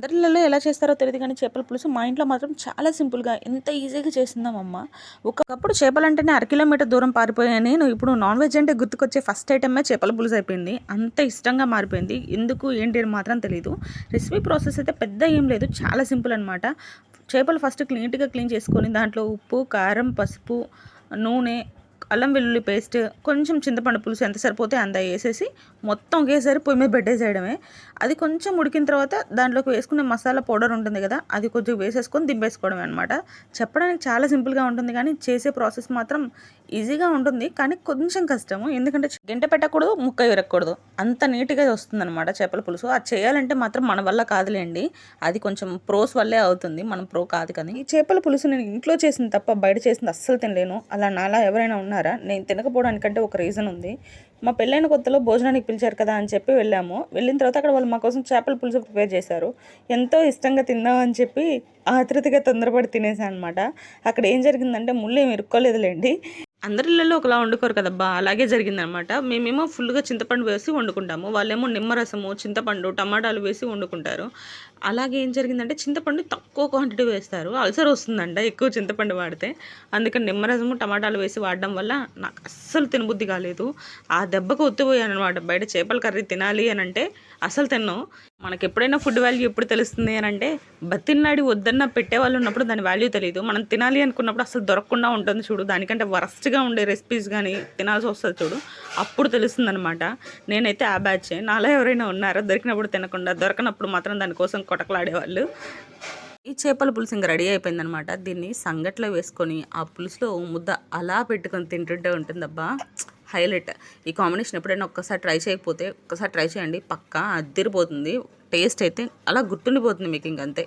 అందరిలలో ఎలా చేస్తారో తెలియదు కానీ చేపల పులుసు మా ఇంట్లో మాత్రం చాలా సింపుల్గా ఎంత ఈజీగా చేసిందామమ్మ. ఒకప్పుడు చేపలంటేనే కిలోమీటర్ దూరం పారిపోయాను నేను. ఇప్పుడు నాన్ వెజ్ అంటే గుర్తుకొచ్చే ఫస్ట్ ఐటమే చేపల పులుసు అయిపోయింది. అంత ఇష్టంగా మారిపోయింది. ఎందుకు ఏంటి అని మాత్రం తెలియదు. రెసిపీ ప్రాసెస్ అయితే పెద్ద ఏం లేదు, చాలా సింపుల్ అనమాట. చేపలు ఫస్ట్ నీట్గా క్లీన్ చేసుకొని దాంట్లో ఉప్పు, కారం, పసుపు, నూనె, అల్లం వెల్లుల్లి పేస్ట్, కొంచెం చింతపండు పులుసు ఎంత సరిపోతే అంత వేసేసి మొత్తం ఒకేసారి పొయ్యి మీద పెట్టేసేయడమే. అది కొంచెం ఉడికిన తర్వాత దాంట్లోకి వేసుకునే మసాలా పౌడర్ ఉంటుంది కదా, అది కొంచెం వేసేసుకొని దింపేసుకోవడమే అనమాట. చెప్పడానికి చాలా సింపుల్గా ఉంటుంది కానీ చేసే ప్రాసెస్ మాత్రం ఈజీగా ఉంటుంది, కానీ కొంచెం కష్టము. ఎందుకంటే గంట పెట్టకూడదు, ముక్క విరగకూడదు, అంత నీట్గా వస్తుందన్నమాట చేపల పులుసు. అది చేయాలంటే మాత్రం మన వల్ల కాదులేండి, అది కొంచెం ప్రోస్ వల్లే అవుతుంది, మనం ప్రో కాదు. కానీ ఈ చేపల పులుసు నేను ఇంట్లో చేసింది తప్ప బయట చేసింది అస్సలు తినలేను. అలా నాలా ఎవరైనా ఉన్నారా? నేను తినకపోవడానికంటే ఒక రీజన్ ఉంది. మా పెళ్ళైన కొత్తలో భోజనానికి పిలిచారు కదా అని చెప్పి వెళ్ళాము. వెళ్ళిన తర్వాత అక్కడ వాళ్ళు మా కోసం చేపల పులుసు ప్రిపేర్ చేశారు. ఎంతో ఇష్టంగా తిందామని చెప్పి ఆతృతిగా తొందరపడి తినేసాను అనమాట. అక్కడ ఏం జరిగిందంటే ముళ్ళు ఏమి ఇరుక్కోలేదులేండి. అందరిళ్ళలో ఒకలా వండుకోరు కదబ్బా, అలాగే జరిగిందనమాట. మేమేమో ఫుల్గా చింతపండు వేసి వండుకుంటాము, వాళ్ళేమో నిమ్మరసము, చింతపండు, టమాటాలు వేసి వండుకుంటారు. అలాగే ఏం జరిగిందంటే చింతపండు తక్కువ క్వాంటిటీ వేస్తారు, అల్సర్ వస్తుందంట ఎక్కువ చింతపండు వాడితే. అందుకని నిమ్మరసము, టమాటాలు వేసి వాడడం వల్ల నాకు అస్సలు తినబుద్ధి కాలేదు. ఆ దెబ్బకు ఒత్తిపోయాను అనమాట. బయట చేపల కర్రీ తినాలి అని అంటే అసలు తిన్నాం. మనకి ఎప్పుడైనా ఫుడ్ వాల్యూ ఎప్పుడు తెలుస్తుంది అని అంటే, బతిన్నాడి వద్దన్న పెట్టేవాళ్ళు ఉన్నప్పుడు దాని వాల్యూ తెలియదు. మనం తినాలి అనుకున్నప్పుడు అసలు దొరకకుండా ఉంటుంది చూడు, దానికంటే వరస్ట్గా ఉండే రెసిపీస్ కానీ తినాల్సి వస్తుంది చూడు, అప్పుడు తెలుస్తుంది అనమాట. నేనైతే ఆ బ్యాచే. నాలో ఎవరైనా ఉన్నారా దొరికినప్పుడు తినకుండా, దొరకనప్పుడు మాత్రం దానికోసం కొటకలాడేవాళ్ళు. ఈ చేపల పులుసు ఇంకా రెడీ అయిపోయిందనమాట. దీన్ని సంగట్లో వేసుకొని ఆ పులుసులో ముద్ద అలా పెట్టుకొని తింటుంటే ఉంటుందబ్బా, హైలైట్. ఈ కాంబినేషన్ ఎప్పుడైనా ఒక్కసారి ట్రై చేయకపోతే ఒక్కసారి ట్రై చేయండి, పక్కా అదిరిపోతుంది. టేస్ట్ అయితే అలా గుర్తుండిపోతుంది మీకు ఇంకంతే.